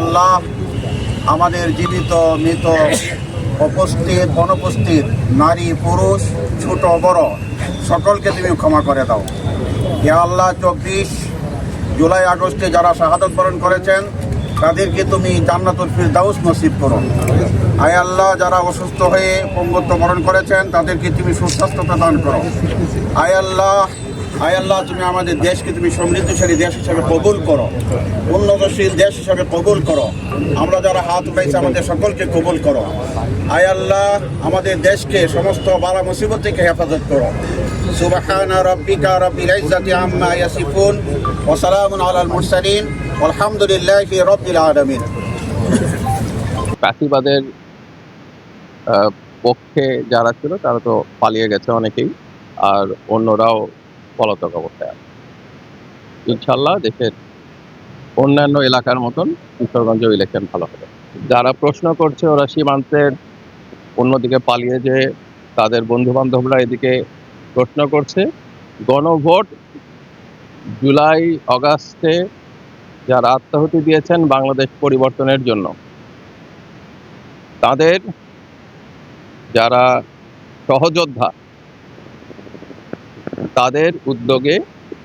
আল্লাহ আমাদের জীবিত মৃত উপস্থিত অনুপস্থিত নারী পুরুষ ছোট বড় সকলকে তুমি ক্ষমা করে দাও। ইয়া আল্লাহ 24 জুলাই আগস্টে যারা শাহাদত বরণ করেছেন তাদেরকে তুমি জান্নাতুল ফিরদাউস নসিব করো। আয় আল্লাহ যারা অসুস্থ হয়ে পঙ্গুত্ব বরণ করেছেন তাদেরকে তুমি সুস্বাস্থ্য প্রদান করো। আয় আল্লাহ তুমি আমাদের দেশকে তুমি সমৃদ্ধশালী দেশ হিসাবে কবুল করো, উন্নতশীল দেশ হিসাবে কবুল করো। আমরা যারা হাত উঠাইছি আমাদের সকলকে কবুল করো। আয় আল্লাহ আমাদের দেশকে সমস্ত বালা মুসিবত থেকে হেফাজত করো। সুবহানা রাব্বিকা রাব্বিল ইজ্জাতি আম্মা ইয়াসিফুন ওয়া সালামুন আলাল মুরসালিন আলহামদুলিল্লাহি রাব্বিল আলামিন। ফ্যাসিবাদের পক্ষে যারা ছিল তারা তো পালিয়ে গেছে অনেকেই, আর অন্যরাও পলাতক অবস্থায় আছে। ইনশাল্লাহ দেশের অন্যান্য এলাকার মতন কিশোরগঞ্জেও ইলেকশন ভালো হবে। যারা প্রশ্ন করছে ওরা সীমান্তের অন্যদিকে পালিয়ে যে তাদের বন্ধু বান্ধবরা এদিকে প্রশ্ন করছে। গণভোট জুলাই অগাস্টে যারা আত্মাহুতি দিয়েছেন বাংলাদেশ পরিবর্তনের জন্য, তাদের যারা সহযোদ্ধা তাদের উদ্যোগে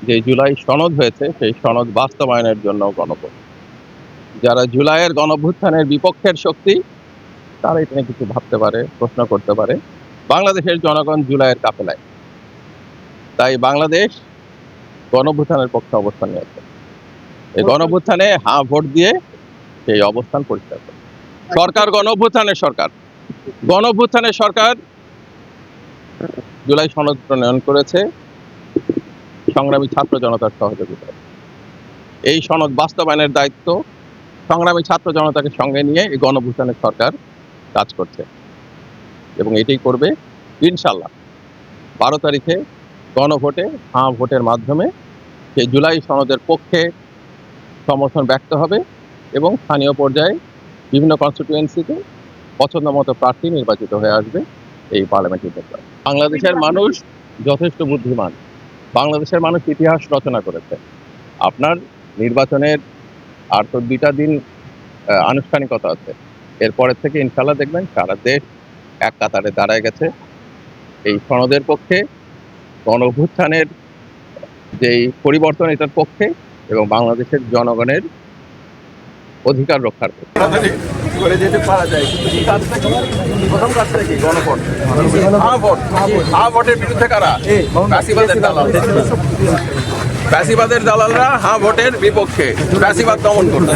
যে জুলাই সনদ হয়েছে সেই সনদ বাস্তবায়নের জন্য গণভোট। যারা জুলাইয়ের গণভ্যুত্থানের বিপক্ষের শক্তি তারা এখানে কিছু ভাবতে পারে, প্রশ্ন করতে পারে। বাংলাদেশের জনগণ জুলাইয়ের কাফেলায়, তাই বাংলাদেশ গণভ্যুত্থানের পক্ষে অবস্থান নিয়েছে। এই গণভ্যুত্থানে হ্যাঁ ভোট দিয়ে সেই অবস্থান পরিষ্কার করে। সরকার গণভ্যুত্থানের সরকার জুলাই সনদ প্রণয়ন করেছে সংগ্রামী ছাত্র জনতার সহযোগিতায়। এই সনদ বাস্তবায়নের দায়িত্ব সংগ্রামী ছাত্র জনতাকে সঙ্গে নিয়ে এই গণভ্যুত্থানের সরকার কাজ করছে এবং এটাই করবে ইনশাল্লাহ। 12 তারিখে গণভোটে হ্যাঁ ভোটের মাধ্যমে সেই জুলাই সনদের পক্ষে সমর্থন ব্যক্ত হবে এবং স্থানীয় পর্যায়ে বিভিন্ন কনস্টিটিউয়েন্সিতে পছন্দ মতো প্রার্থী নির্বাচিত হয়ে আসবে এই পার্লামেন্ট নির্বাচন। বাংলাদেশের মানুষ যথেষ্ট বুদ্ধিমান। বাংলাদেশের মানুষ ইতিহাস রচনা করেছে। আপনার নির্বাচনের আর তো 2টা দিন আনুষ্ঠানিকতা আছে, এরপরের থেকে ইনশাল্লাহ দেখবেন সারা দেশ এক কাতারে দাঁড়ায় গেছে এই সনদের পক্ষে, গণভ্যুত্থানের যেই পরিবর্তন এটার পক্ষে এবং বাংলাদেশের জনগণের অধিকার রক্ষার পক্ষে। ফ্যাসিবাদের দালালরা হ্যাঁ ভোটের বিপক্ষে, ফ্যাসিবাদ দমন করতে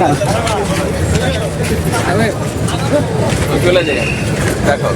চলে যায়। দেখো